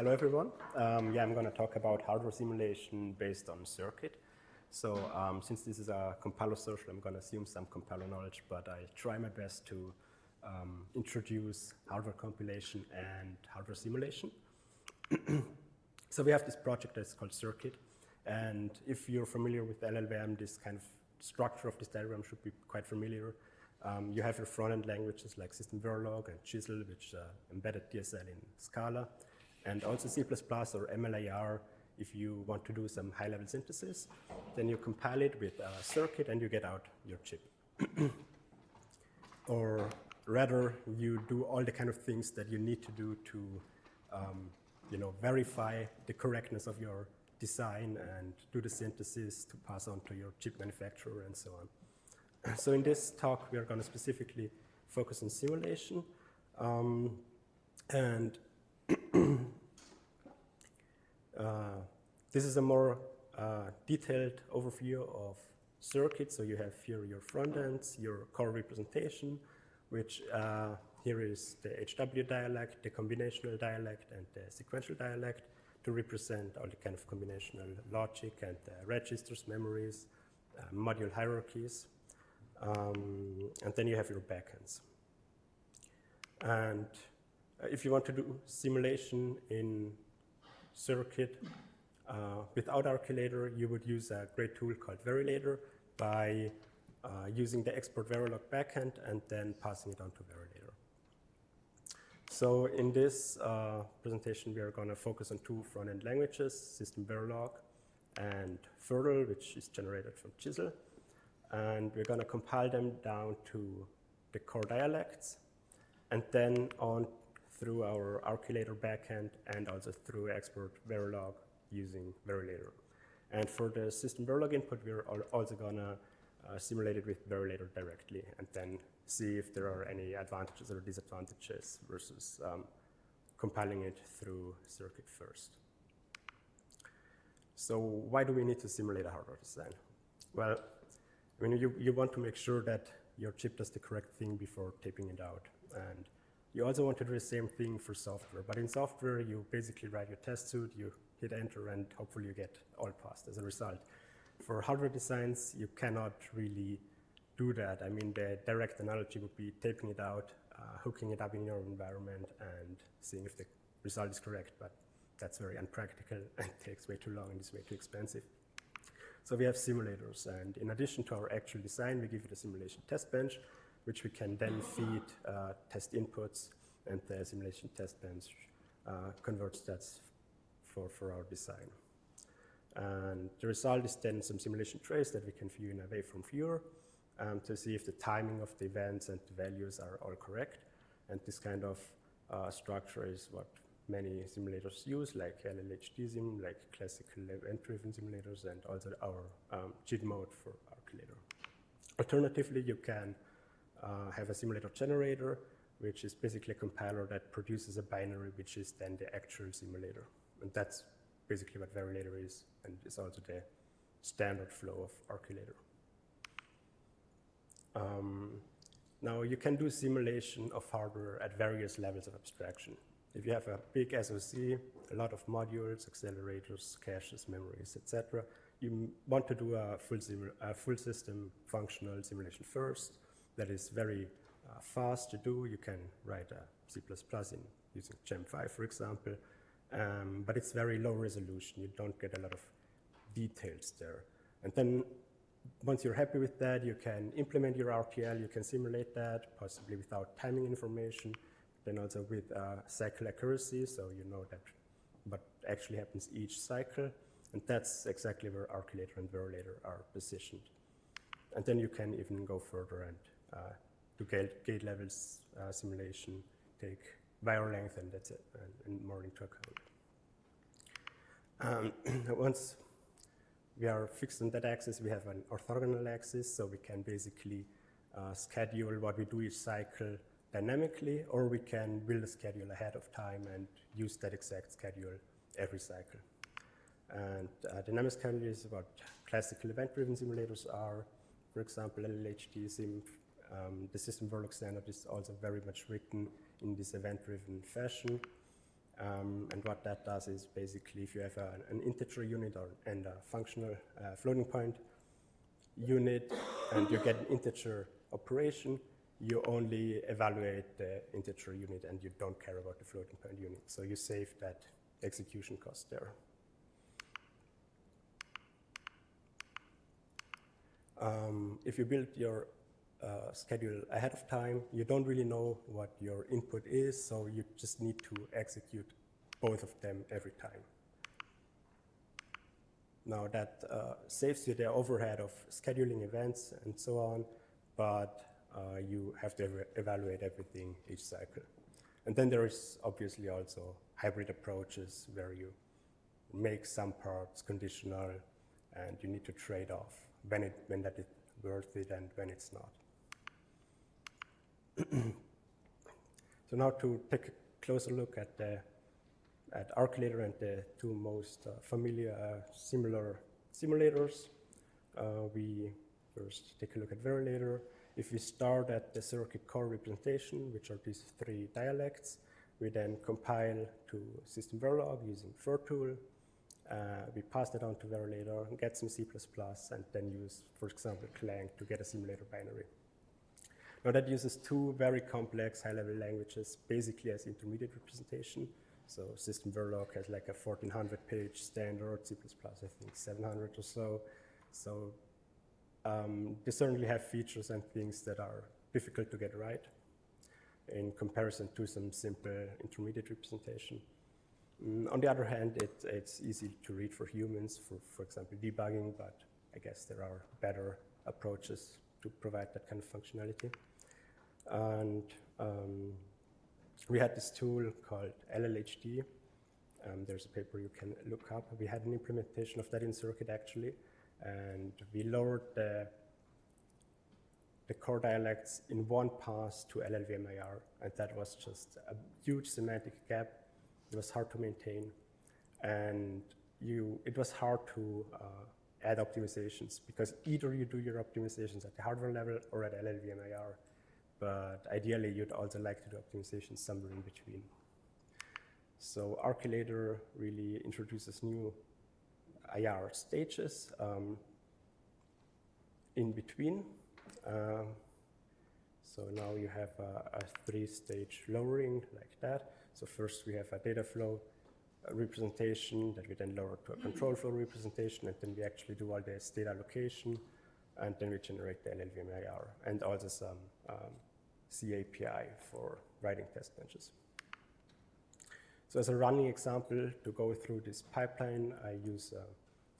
Hello everyone. I'm going to talk about hardware simulation based on CIRCT. So since this is a compiler social, I'm going to assume some compiler knowledge, but I try my best to introduce hardware compilation and hardware simulation. So we have this project that's called CIRCT, and if you're familiar with LLVM, this kind of structure of this diagram should be quite familiar. You have your front-end languages like System Verilog and Chisel, which embedded DSL in Scala, and also C++ or MLIR if you want to do some high-level synthesis. Then you compile it with CIRCT and you get out your chip. Or rather, you do all the kind of things that you need to do to verify the correctness of your design and do the synthesis to pass on to your chip manufacturer and so on. So in this talk, we are going to specifically focus on simulation. This is a more detailed overview of CIRCT. So you have here your front ends, your core representation, which here is the HW dialect, the combinational dialect, and the sequential dialect to represent all the kind of combinational logic and registers, memories, module hierarchies. And then you have your backends. And if you want to do simulation in CIRCT without Arcilator, you would use a great tool called Verilator by using the export Verilog backend and then passing it on to Verilator. So in this presentation, we are going to focus on two front-end languages, System Verilog and Fertile, which is generated from Chisel. And we're going to compile them down to the core dialects, and then on through our Arcilator backend and also through export Verilog using Verilator. And for the System Verilog input, we're also going to simulate it with Verilator directly and then see if there are any advantages or disadvantages versus compiling it through CIRCT first. So why do we need to simulate a hardware design? Well, I mean, you want to make sure that your chip does the correct thing before taping it out. And you also want to do the same thing for software. But in software, you basically write your test suite, you hit enter, and hopefully you get all passed as a result. For hardware designs, you cannot really do that. I mean, the direct analogy would be taping it out, hooking it up in your environment, and seeing if the result is correct. But that's very unpractical and takes way too long and is way too expensive. So we have simulators, and in addition to our actual design, we give it a simulation test bench, which we can then feed test inputs, and the simulation test bench converts that for our design. And the result is then some simulation trace that we can view in a waveform viewer to see if the timing of the events and the values are all correct. And this kind of structure is what many simulators use, like LLHDSim, like classical event-driven simulators, and also our cheat mode for Arcilator. Alternatively, you can have a simulator generator, which is basically a compiler that produces a binary, which is then the actual simulator. And that's basically what Verilator is, and is also the standard flow of Arcilator. Now, you can do simulation of hardware at various levels of abstraction. If you have a big SoC, a lot of modules, accelerators, caches, memories, etc., you want to do a full system functional simulation first. That is very fast to do. You can write a C++ using Gem5, for example, but it's very low resolution. You don't get a lot of details there. And then once you're happy with that, you can implement your RTL. You can simulate that, possibly without timing information, then also with cycle accuracy, so you know that what actually happens each cycle. And that's exactly where Arcilator and Verilator are positioned. And then you can even go further and do gate levels simulation, take wire length, and that's it, and more into account. Once we are fixed on that axis, we have an orthogonal axis, so we can basically schedule what we do each cycle dynamically, or we can build a schedule ahead of time and use that exact schedule every cycle. And dynamic schedule is what classical event-driven simulators are. For example, LLHDSim, the System Verilog standard is also very much written in this event-driven fashion. And what that does is basically if you have an integer unit and a functional floating point unit and you get an integer operation, you only evaluate the integer unit and you don't care about the floating point unit. So you save that execution cost there. If you build your schedule ahead of time, you don't really know what your input is, so you just need to execute both of them every time. Now that saves you the overhead of scheduling events and so on, but you have to evaluate everything each cycle. And then there is obviously also hybrid approaches where you make some parts conditional and you need to trade off when that is worth it and when it's not. So now to take a closer look at Arcilator and the two most familiar similar simulators. We first take a look at Verilator. If we start at the circuit core representation, which are these three dialects, we then compile to system Verilog using virtool. We pass that on to Verilator, get some C++, and then use, for example, Clang to get a simulator binary. Now that uses two very complex high-level languages basically as intermediate representation. So system Verilog has like a 1400-page standard, C++, I think 700 or so. So they certainly have features and things that are difficult to get right in comparison to some simple intermediate representation. On the other hand, it's easy to read for humans, for example, debugging, but I guess there are better approaches to provide that kind of functionality. And we had this tool called LLHD. There's a paper you can look up. We had an implementation of that in CIRCT actually, and we lowered the core dialects in one pass to LLVMIR, and that was just a huge semantic gap. It was hard to maintain, and it was hard to add optimizations because either you do your optimizations at the hardware level or at LLVMIR, but ideally you'd also like to do optimizations somewhere in between. So Arcilator really introduces new IR stages in between. So now you have a three-stage lowering like that. So first we have a data flow representation that we then lower to a control flow representation, and then we actually do all the state allocation, and then we generate the LLVMIR and also some CAPI for writing test benches. So as a running example to go through this pipeline, I use a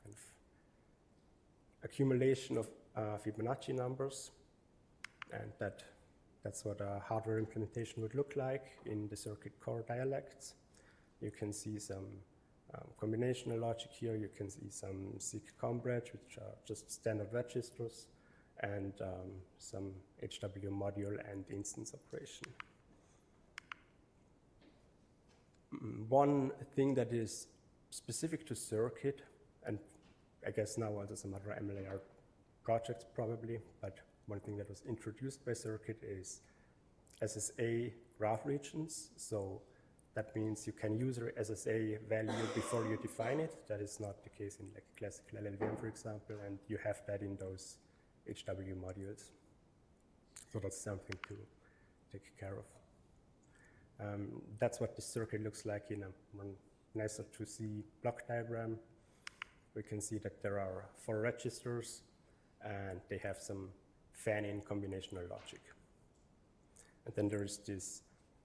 kind of accumulation of Fibonacci numbers, and that's what a hardware implementation would look like in the circuit core dialects. You can see some combinational logic here. You can see some SIG-COM bridge, which are just standard registers, and some HW module and instance operation. One thing that is specific to CIRCT, and I guess now also some other MLAR projects probably, but one thing that was introduced by CIRCT is SSA graph regions. So that means you can use your SSA value before you define it. That is not the case in like classical LLVM, for example, and you have that in those HW modules. So that's something to take care of. That's what the circuit looks like in a nicer to see block diagram. We can see that there are 4 registers, and they have some fan-in combinational logic. And then there is this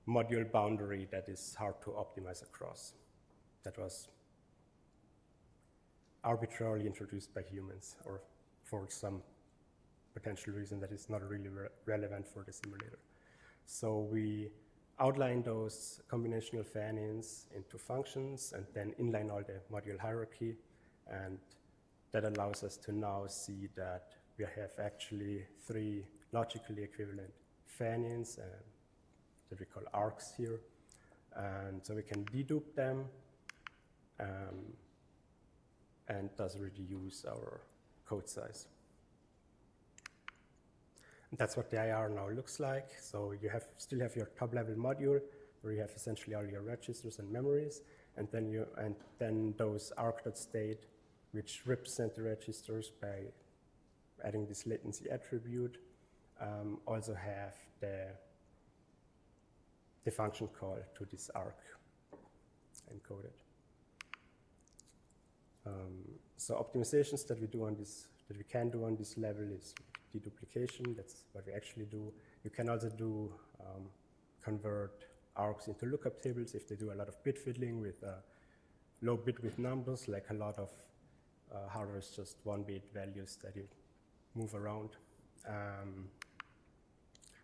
module boundary that is hard to optimize across. That was arbitrarily introduced by humans, or for some potential reason that is not really relevant for the simulator. So we outline those combinational fan-ins into functions and then inline all the module hierarchy, and that allows us to now see that we have actually 3 logically equivalent fan-ins that we call arcs here. And so we can dedupe them and thus reduce our code size. And that's what the IR now looks like. So you still have your top-level module where you have essentially all your registers and memories, and then those arc.state, which represent the registers by adding this latency attribute, also have the function call to this arc encoded. So optimizations that we can do on this level is deduplication. That's what we actually do. You can also do convert arcs into lookup tables if they do a lot of bit fiddling with low bit width numbers, like a lot of hardware is just 1-bit values that you move around,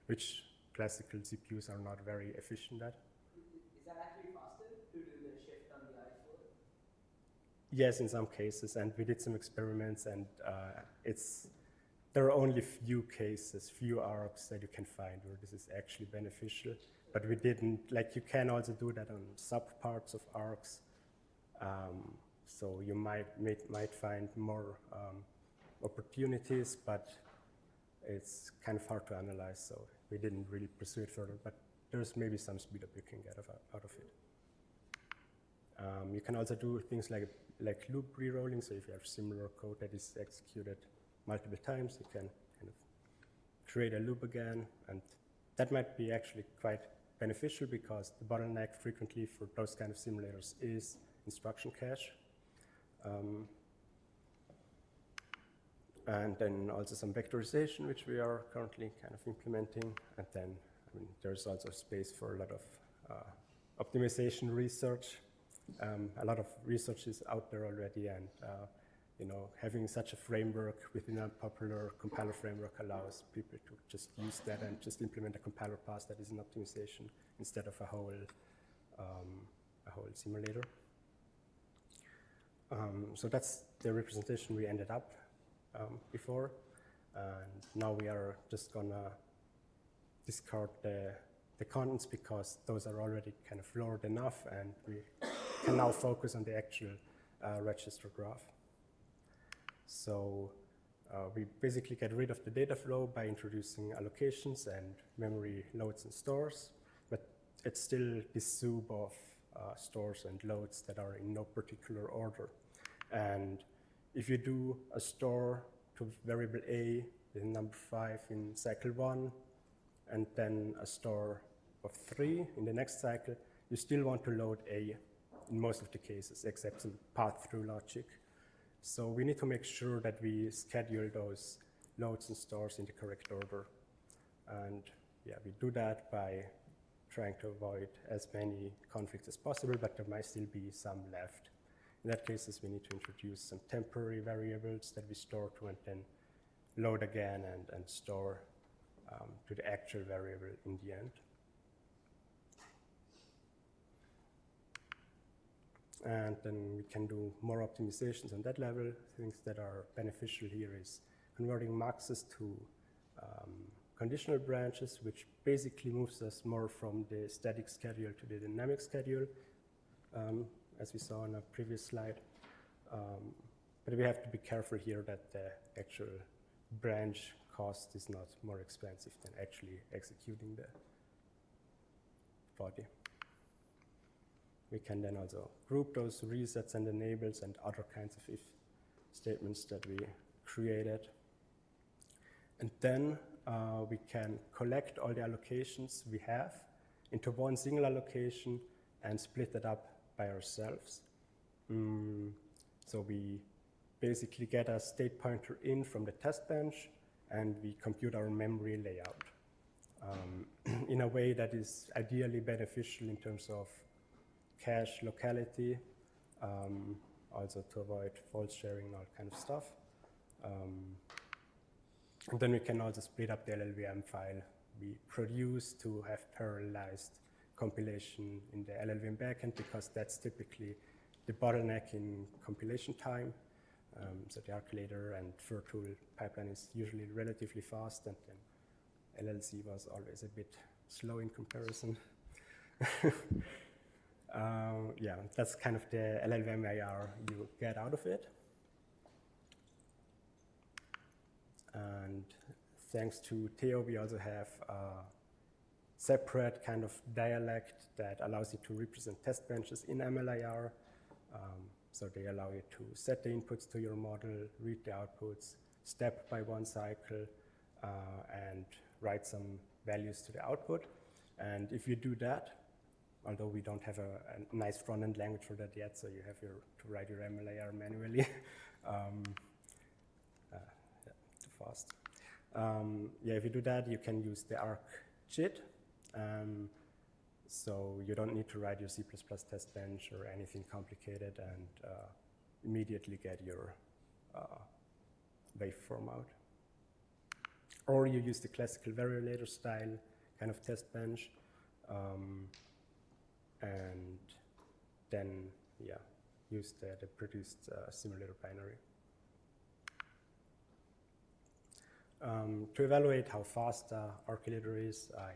which classical CPUs are not very efficient at. Is that actually faster to do the shift on the I4? Yes, in some cases, and we did some experiments, and there are only few arcs that you can find where this is actually beneficial, but we didn't, like, you can also do that on subparts of arcs, so you might find more opportunities, but it's kind of hard to analyze, so we didn't really pursue it further, but there's maybe some speed up you can get out of it. You can also do things like loop re-rolling, so if you have similar code that is executed multiple times, you can kind of create a loop again, and that might be actually quite beneficial because the bottleneck frequently for those kind of simulators is instruction cache. And then also some vectorization, which we are currently kind of implementing. And then there's also space for a lot of optimization research. A lot of research is out there already, and having such a framework within a popular compiler framework allows people to just use that and just implement a compiler pass that is an optimization instead of a whole simulator. So that's the representation we ended up before, and now we are just gonna discard the contents because those are already kind of lowered enough, and we can now focus on the actual register graph. So we basically get rid of the data flow by introducing allocations and memory loads and stores, but it's still this soup of stores and loads that are in no particular order. And if you do a store to variable A with number 5 in cycle 1, and then a store of 3 in the next cycle, you still want to load A in most of the cases, except some path-through logic. So we need to make sure that we schedule those loads and stores in the correct order. And yeah, we do that by trying to avoid as many conflicts as possible, but there might still be some left. In that cases, we need to introduce some temporary variables that we store to and then load again and store to the actual variable in the end. And then we can do more optimizations on that level. Things that are beneficial here is converting muxes to conditional branches, which basically moves us more from the static schedule to the dynamic schedule, as we saw on a previous slide. But we have to be careful here that the actual branch cost is not more expensive than actually executing the body. We can then also group those resets and enables and other kinds of if statements that we created. And then we can collect all the allocations we have into one single allocation and split it up by ourselves. So we basically get a state pointer in from the test bench, and we compute our memory layout in a way that is ideally beneficial in terms of cache locality, also to avoid fault sharing and all kind of stuff. And then we can also split up the LLVM file we produce to have parallelized compilation in the LLVM backend, because that's typically the bottleneck in compilation time. So the Arcilator and Virtual pipeline is usually relatively fast, and then LLC was always a bit slow in comparison. Yeah, that's kind of the LLVM IR you get out of it. And thanks to Theo, we also have separate kind of dialect that allows you to represent test benches in MLIR. So they allow you to set the inputs to your model, read the outputs, step by one cycle, and write some values to the output. And if you do that, although we don't have a nice front-end language for that yet, so you have to write your MLIR manually. Too fast. If you do that, you can use the ArcJIT. So you don't need to write your C++ test bench or anything complicated and immediately get your waveform out. Or you use the classical Variolator style kind of test bench, and then use the produced simulator binary. To evaluate how fast Arcilator is, I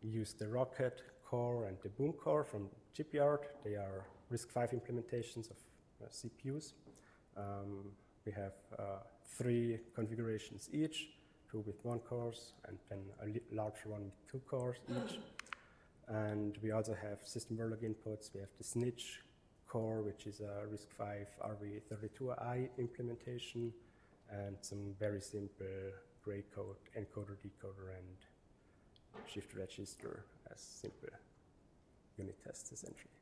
use the Rocket core and the Boom core from Erhart. They are RISC-V implementations of CPUs. We have 3 configurations each, 2 with 1 cores, and then a larger one with 2 cores each. And we also have system Verilog inputs. We have the Snitch core, which is a RISC-V RV32i implementation, and some very simple gray code encoder, decoder, and shift register as simple unit tests, essentially.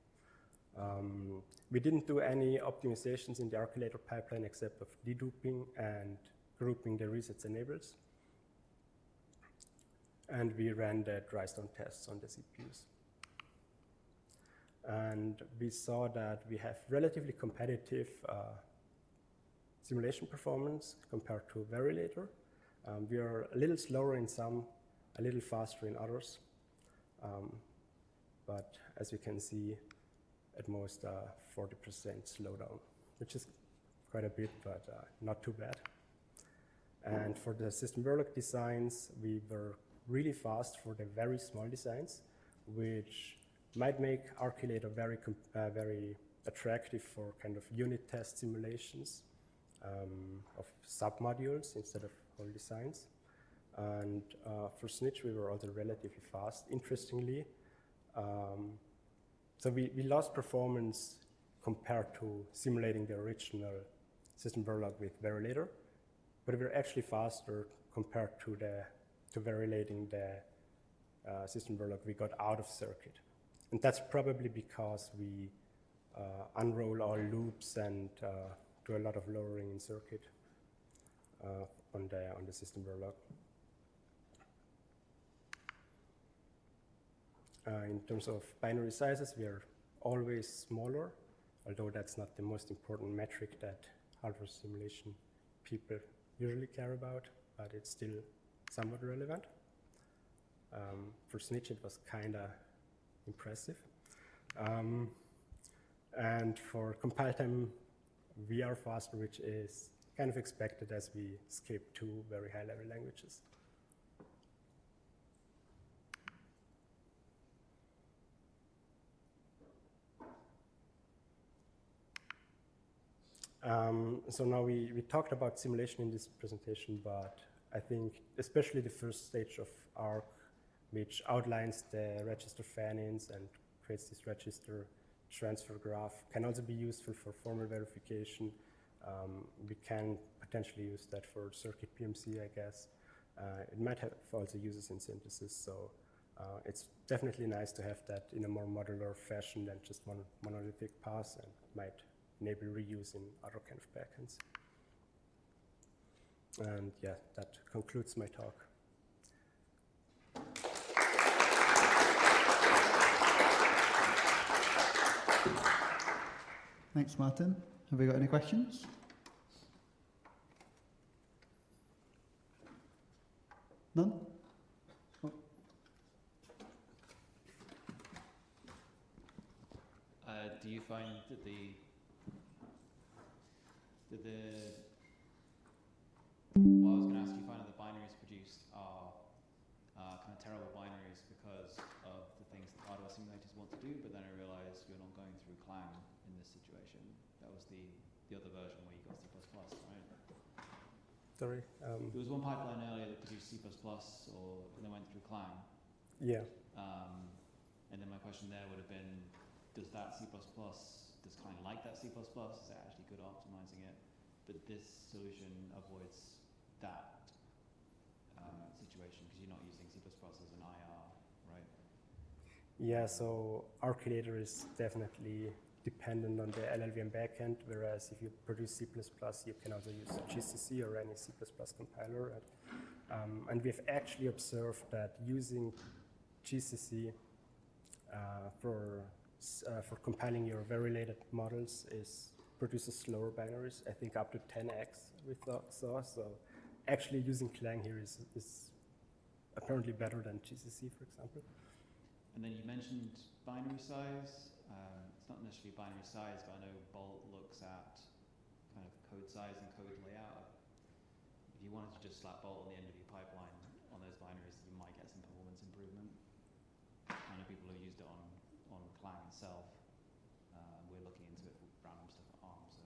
We didn't do any optimizations in the Arcilator pipeline except of deduping and grouping the resets enables. And we ran the dry stone tests on the CPUs. And we saw that we have relatively competitive simulation performance compared to Variolator. We are a little slower in some, a little faster in others. But as you can see, at most 40% slowdown, which is quite a bit, but not too bad. And for the system Verilog designs, we were really fast for the very small designs, which might make Arcilator very attractive for kind of unit test simulations of submodules instead of whole designs. And for Snitch, we were also relatively fast. Interestingly, so we lost performance compared to simulating the original system Verilog with Variolator, but we were actually faster compared to Variolating the system Verilog we got out of CIRCT. And that's probably because we unroll all loops and do a lot of lowering in CIRCT on the system Verilog. In terms of binary sizes, we are always smaller, although that's not the most important metric that hardware simulation people usually care about, but it's still somewhat relevant. For Snitch, it was kind of impressive. And for compile time, we are faster, which is kind of expected as we skip 2 very high-level languages. So now we talked about simulation in this presentation, but I think especially the first stage of ARC, which outlines the register fan-ins and creates this register transfer graph, can also be useful for formal verification. We can potentially use that for circuit PMC, I guess. It might have also uses in synthesis, so it's definitely nice to have that in a more modular fashion than just one monolithic pass, and might enable reuse in other kind of backends. And yeah, that concludes my talk. Thanks, Martin. Have we got any questions? None? Oh. Do you find that well, I was going to ask, do you find that the binaries produced are kind of terrible binaries because of the things that hardware simulators want to do, but then I realized you're not going through Clang in this situation. That was the other version where you got C++, right? Sorry. There was one pipeline earlier that produced C++ or that went through Clang. Yeah. And then my question there would have been, does that C++, does Clang like that C++? Is it actually good at optimizing it? But this solution avoids that situation because you're not using C++ as an IR, right? Yeah, so Arcilator is definitely dependent on the LLVM backend, whereas if you produce C++, you can also use GCC or any C++ compiler. And we've actually observed that using GCC for compiling your very related models produces slower binaries, I think up to 10x we saw. So actually using Clang here is apparently better than GCC, for example. And then you mentioned binary size. It's not necessarily binary size, but I know Bolt looks at kind of code size and code layout. If you wanted to just slap Bolt on the end of your pipeline on those binaries, you might get some performance improvement. I know people have used it on Clang itself. We're looking into it for random stuff at ARM, so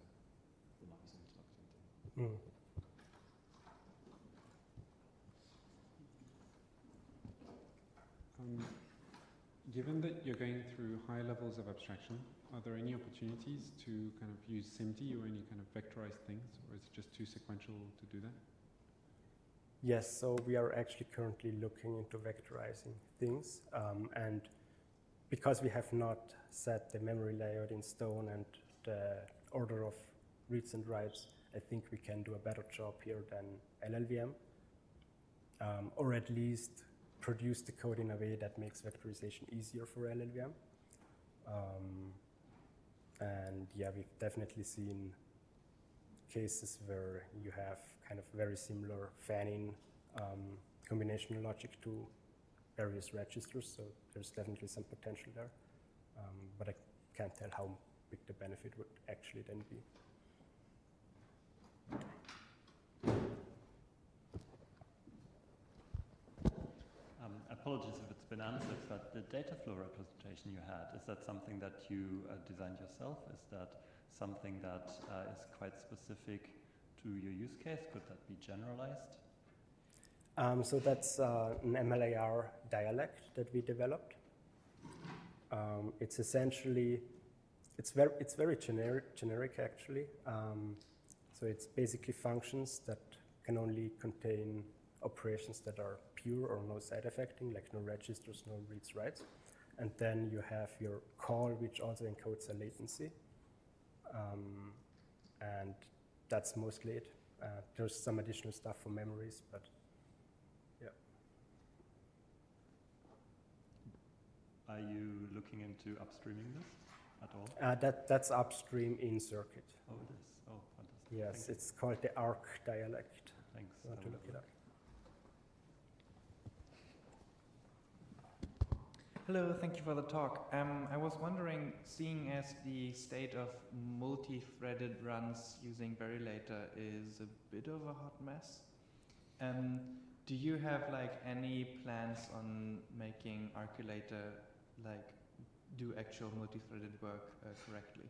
there might be something to look into. Given that you're going through high levels of abstraction, are there any opportunities to kind of use SIMD or any kind of vectorized things, or is it just too sequential to do that? Yes, so we are actually currently looking into vectorizing things, and because we have not set the memory layout in stone and the order of reads and writes, I think we can do a better job here than LLVM, or at least produce the code in a way that makes vectorization easier for LLVM. And yeah, we've definitely seen cases where you have kind of very similar fan-in combinational logic to various registers, so there's definitely some potential there. But I can't tell how big the benefit would actually then be. Apologies if it's been answered, but the data flow representation you had, is that something that you designed yourself? Is that something that is quite specific to your use case? Could that be generalized? So that's an MLAR dialect that we developed. It's essentially, it's very generic actually. So it's basically functions that can only contain operations that are pure or no side effecting, like no registers, no reads, writes. And then you have your call, which also encodes a latency. And that's mostly it. There's some additional stuff for memories, but yeah. Are you looking into upstreaming this at all? That's upstream in CIRCT. Oh, it is. Oh, fantastic. Yes, it's called the ARC dialect. Thanks. You want to look it up. Hello, thank you for the talk. I was wondering, seeing as the state of multi-threaded runs using Arcilator is a bit of a hot mess, do you have like any plans on making Arcilator like do actual multi-threaded work correctly?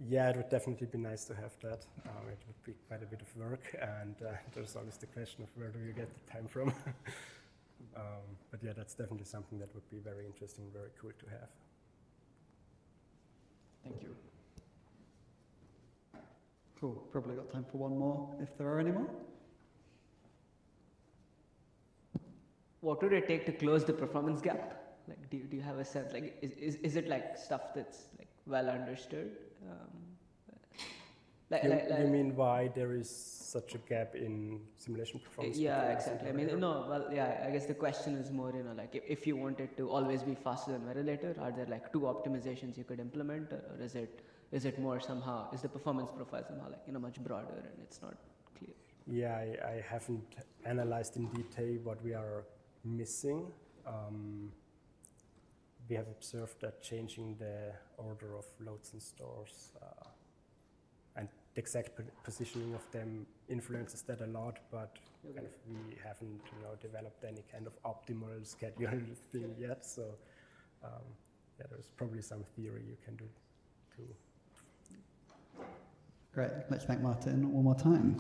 Yeah, it would definitely be nice to have that. It would be quite a bit of work, and there's always the question of where do you get the time from. But yeah, that's definitely something that would be very interesting, very cool to have. Thank you. Cool. Probably got time for one more, if there are any more. What would it take to close the performance gap? Like, do you have a sense? Like, is it like stuff that's like well understood? You mean why there is such a gap in simulation performance? Yeah, exactly. I mean, no, well, yeah, I guess the question is more, like if you want it to always be faster than Arcilator, are there like two optimizations you could implement, or is it more somehow, is the performance profile somehow like, much broader and it's not clear? Yeah, I haven't analyzed in detail what we are missing. We have observed that changing the order of loads and stores and the exact positioning of them influences that a lot, but Okay. kind of we haven't developed any kind of optimal schedule thing yet. So yeah, there's probably some theory you can do too. Great. Let's thank Martin one more time.